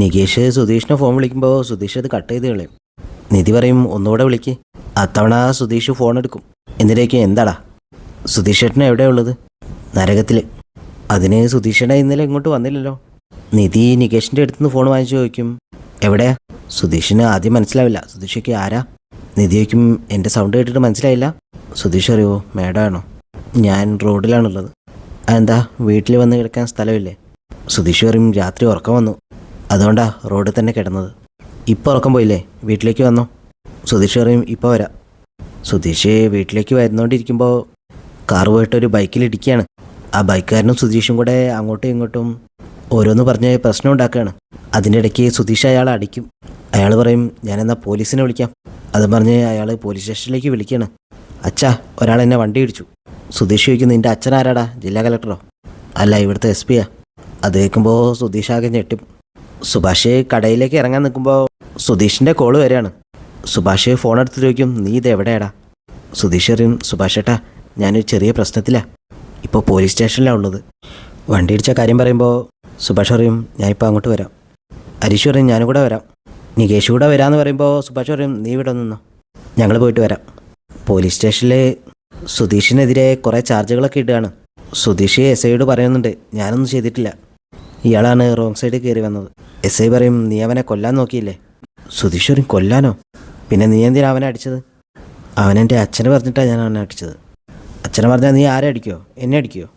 Nikesh സുധീഷിനെ phone വിളിക്കുമ്പോൾ സുധീഷ് അത് cut ചെയ്ത് കളയും. നിധി പറയും ഒന്നുകൂടെ വിളിക്ക്. അത്തവണ സുധീഷ് ഫോൺ എടുക്കും. എന്തിനേക്കും എന്താടാ? സുധീഷ് ചേട്ടൻ എവിടെയാണ് ഉള്ളത്? നരകത്തിൽ. അതിന് സുധീഷേട്ടൻ ഇന്നലെ ഇങ്ങോട്ട് വന്നില്ലല്ലോ. നിധി നികേഷിൻ്റെ അടുത്തുനിന്ന് ഫോൺ വാങ്ങിച്ചു ചോദിക്കും എവിടെയാ? സുധീഷിന് ആദ്യം മനസ്സിലാവില്ല. സുധീഷയ്ക്ക് ആരാ? നിധി ചോദിക്കും എൻ്റെ സൗണ്ട് കേട്ടിട്ട് മനസ്സിലായില്ല. സുധീഷ് അറിയോ മേഡമാണോ? ഞാൻ റോഡിലാണുള്ളത്. അതെന്താ വീട്ടിൽ വന്ന് കിടക്കാൻ സ്ഥലമില്ലേ? സുധീഷ് പറയും രാത്രി ഉറക്കം വന്നു, അതുകൊണ്ടാ റോഡിൽ തന്നെ കിടന്നത്. ഇപ്പോൾ ഉറക്കം പോയില്ലേ? വീട്ടിലേക്ക് വന്നോ? സുധീഷ് പറയും ഇപ്പോൾ വരാം. സുധീഷ് വീട്ടിലേക്ക് വരുന്നോണ്ടിരിക്കുമ്പോൾ കാറ് പോയിട്ടൊരു ബൈക്കിലിടിക്കുകയാണ്. ആ ബൈക്കുകാരനും സുധീഷും കൂടെ അങ്ങോട്ടും ഇങ്ങോട്ടും ഓരോന്ന് പറഞ്ഞ് പ്രശ്നം ഉണ്ടാക്കുകയാണ്. അതിൻ്റെ ഇടയ്ക്ക് സുധീഷ് അയാളെ അടിക്കും. അയാൾ പറയും ഞാനെന്നാൽ പോലീസിനെ വിളിക്കാം. അതും പറഞ്ഞ് അയാൾ പോലീസ് സ്റ്റേഷനിലേക്ക് വിളിക്കുകയാണ്. അച്ഛാ, ഒരാൾ എന്നെ വണ്ടി ഇടിച്ചു. സുധീഷ് ചോദിക്കും നിൻ്റെ അച്ഛൻ ആരാടാ? ജില്ലാ കളക്ടറോ? അല്ല, ഇവിടുത്തെ SP അത് കേൾക്കുമ്പോൾ സുധീഷ് ആകെ ഞെട്ടും. സുഭാഷ് കടയിലേക്ക് ഇറങ്ങാൻ നിൽക്കുമ്പോൾ സുധീഷിൻ്റെ കോള് വരികയാണ്. സുഭാഷ് ഫോൺ എടുത്ത് ചോദിക്കും നീ ഇത് എവിടെയാടാ? സുധീഷ് അറിയും സുഭാഷ് ഏട്ടാ, ഞാനൊരു ചെറിയ പ്രശ്നത്തിലാണ്. ഇപ്പോൾ പോലീസ് സ്റ്റേഷനിലാണ് ഉള്ളത്. വണ്ടി ഇടിച്ച കാര്യം പറയുമ്പോൾ സുഭാഷ് പറയും ഞാനിപ്പോൾ അങ്ങോട്ട് വരാം. ഹരീഷ് പറയും ഞാനും കൂടെ വരാം. നികേഷ് കൂടെ വരാമെന്ന് പറയുമ്പോൾ സുഭാഷ് പറയും നീ ഇവിടെ നിന്നോ, ഞങ്ങൾ പോയിട്ട് വരാം. പോലീസ് സ്റ്റേഷനിൽ സുധീഷിനെതിരെ കുറേ ചാർജുകളൊക്കെ ഇടുകയാണ്. സുധീഷ് SIയോട് പറയുന്നുണ്ട് ഞാനൊന്നും ചെയ്തിട്ടില്ല, ഇയാളാണ് റോങ് സൈഡിൽ കയറി വന്നത്. SI പറയും നീ അവനെ കൊല്ലാൻ നോക്കിയില്ലേ? സുധീഷ് പറയും കൊല്ലാനോ? പിന്നെ നീ എന്തിനാ അവനെ അടിച്ചത്? അവനെൻ്റെ അച്ഛനെ പറഞ്ഞിട്ടാണ് ഞാൻ അവനെ അടിച്ചത്. അച്ഛനെ പറഞ്ഞാൽ നീ ആരെ അടിക്കുമോ? എന്നെ അടിക്കുമോ?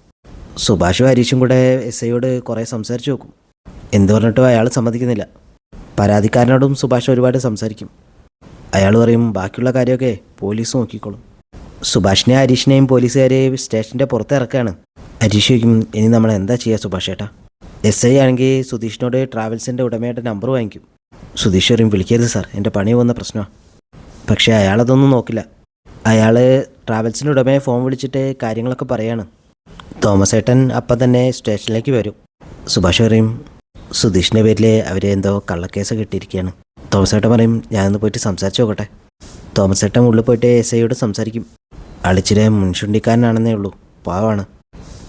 സുഭാഷും ഹരീഷും കൂടെ SIയോട് കുറേ സംസാരിച്ച് നോക്കും. എന്ത് പറഞ്ഞിട്ടും അയാൾ സമ്മതിക്കുന്നില്ല. പരാതിക്കാരനോടും സുഭാഷ് ഒരുപാട് സംസാരിക്കും. അയാൾ പറയും ബാക്കിയുള്ള കാര്യമൊക്കെ പോലീസ് നോക്കിക്കോളും. സുഭാഷിനെ ഹരീഷിനെയും പോലീസുകാരെ സ്റ്റേഷൻ്റെ പുറത്ത് ഇറക്കുകയാണ്. ഹരീഷ് ചോദിക്കും ഇനി നമ്മൾ എന്താ ചെയ്യുക സുഭാഷ് ഏട്ടാ? SI ആണെങ്കിൽ സുധീഷിനോട് ട്രാവൽസിൻ്റെ ഉടമയുടെ നമ്പർ വാങ്ങിക്കും. സുധീഷ് പറയും വിളിക്കരുത് സാർ, എൻ്റെ പണി പോകുന്ന പ്രശ്നമാണ്. പക്ഷേ അയാളതൊന്നും നോക്കില്ല. അയാൾ ട്രാവൽസിൻ്റെ ഉടമയെ ഫോൺ വിളിച്ചിട്ട് കാര്യങ്ങളൊക്കെ പറയാണ്. തോമസ് ഏട്ടൻ അപ്പം തന്നെ സ്റ്റേഷനിലേക്ക് വരും. സുഭാഷ് പറയും സുധീഷിൻ്റെ പേരിൽ അവർ എന്തോ കള്ളക്കേസ് കിട്ടിയിരിക്കുകയാണ്. തോമസ് ഏട്ടൻ പറയും ഞാനൊന്ന് പോയിട്ട് സംസാരിച്ച് നോക്കട്ടെ. തോമസ് ഏട്ടൻ ഉള്ളിൽ പോയിട്ട് SIയോട് സംസാരിക്കും. അളിച്ചിരെ മുൻചുണ്ടിക്കാരനാണെന്നേ ഉള്ളൂ, പാവാണ്.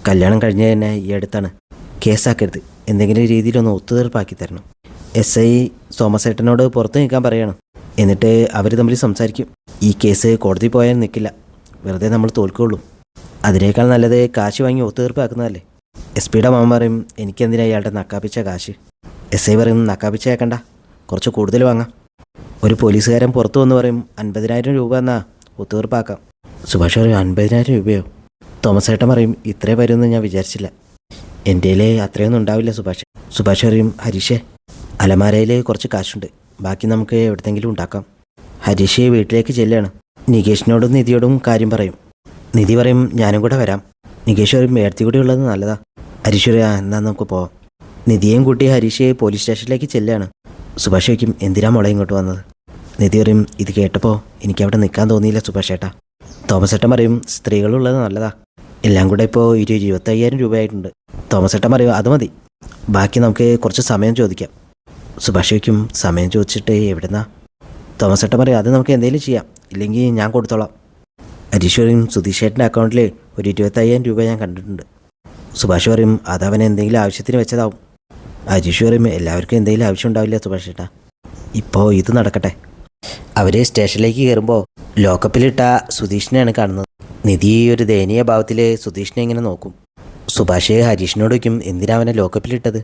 കല്യാണം കഴിഞ്ഞ് തന്നെ ഈ അടുത്താണ്. കേസാക്കരുത്, എന്തെങ്കിലും രീതിയിലൊന്ന് ഒത്തുതീർപ്പാക്കി തരണം. SI തോമസ് ഏട്ടനോട് പുറത്ത് നിൽക്കാൻ പറയണം. എന്നിട്ട് അവർ തമ്മിൽ സംസാരിക്കും. ഈ കേസ് കോടതി പോയാൽ നിൽക്കില്ല, വെറുതെ നമ്മൾ തോൽക്കുകയുള്ളൂ. അതിനേക്കാൾ നല്ലത് കാശ് വാങ്ങി ഒത്തുതീർപ്പാക്കുന്നതല്ലേ. SPയുടെ മാമൻ പറയും എനിക്കെന്തിനാ ഇയാളുടെ നക്കാപ്പിച്ച കാശ്? SI പറയും നക്കാപ്പിച്ചേക്കണ്ട, കുറച്ച് കൂടുതൽ വാങ്ങാം. ഒരു പോലീസുകാരൻ പുറത്തു വന്ന് പറയും 50,000 രൂപ എന്നാ ഒത്തുതീർപ്പാക്കാം. സുഭാഷ് പറയും 50,000 രൂപയോ? തോമസ് ഏട്ടൻ പറയും ഇത്രേ വരുമെന്ന് ഞാൻ വിചാരിച്ചില്ല, എൻ്റെ അത്രയൊന്നും ഉണ്ടാവില്ല സുഭാഷ്. സുഭാഷ് പറയും ഹരീഷേ, അലമാരയിൽ കുറച്ച് കാശുണ്ട്, ബാക്കി നമുക്ക് എവിടെത്തെങ്കിലും ഉണ്ടാക്കാം. ഹരീഷ് വീട്ടിലേക്ക് ചെല്ലുകയാണ്. നികേഷിനോടും നിധിയോടും കാര്യം പറയും. നിധി പറയും ഞാനും കൂടെ വരാം. നികേഷ് പറയും മേടത്തി കൂടി ഉള്ളത് നല്ലതാ. ഹരീഷ് പറയും എന്നാൽ നമുക്ക് പോവാം. നിധിയെയും കൂട്ടി ഹരീഷ് പോലീസ് സ്റ്റേഷനിലേക്ക് ചെല്ലുകയാണ്. സുഭാഷ് ചോദിക്കും എന്തിനാ മോളെ ഇങ്ങോട്ട് വന്നത്? നിധി പറയും ഇത് കേട്ടപ്പോൾ എനിക്കവിടെ നിൽക്കാൻ തോന്നിയില്ല സുഭാഷ് ഏട്ടാ. തോമസ് ഏട്ടൻ പറയും സ്ത്രീകളുള്ളത് നല്ലതാ, എല്ലാം കൂടെ ഇപ്പോൾ 25,000 രൂപയായിട്ടുണ്ട്. തോമസ് ഏട്ടൻ പറയും അത് മതി, ബാക്കി നമുക്ക് കുറച്ച് സമയം ചോദിക്കാം. സുഭാഷ് ചോദിക്കും സമയം ചോദിച്ചിട്ട് എവിടുന്നാ? തോമസ് ഏട്ടൻ പറയും അത് നമുക്ക് എന്തെങ്കിലും ചെയ്യാം, ഇല്ലെങ്കിൽ ഞാൻ കൊടുത്തോളാം. ഹരീഷ് പറയും സുധീഷ് ഏട്ടൻ്റെ അക്കൗണ്ടിൽ ഒരു 25,000 രൂപ ഞാൻ കണ്ടിട്ടുണ്ട്. സുഭാഷ് പറയും അതവനെ എന്തെങ്കിലും ആവശ്യത്തിന് വെച്ചതാവും. ഹരീഷ് പറയും എല്ലാവർക്കും എന്തെങ്കിലും ആവശ്യം ഉണ്ടാവില്ല സുഭാഷ് ഏട്ടാ, ഇപ്പോൾ ഇത് നടക്കട്ടെ. അവർ സ്റ്റേഷനിലേക്ക് കയറുമ്പോൾ ലോക്കപ്പിലിട്ട സുധീഷിനെയാണ് കാണുന്നത്. നിധി ഒരു ദയനീയ ഭാവത്തിൽ സുധീഷിനെ ഇങ്ങനെ നോക്കും. സുഭാഷ് ഹരീഷിനോട് വയ്ക്കും എന്തിനാ അവനെ ലോക്കപ്പിലിട്ടത്?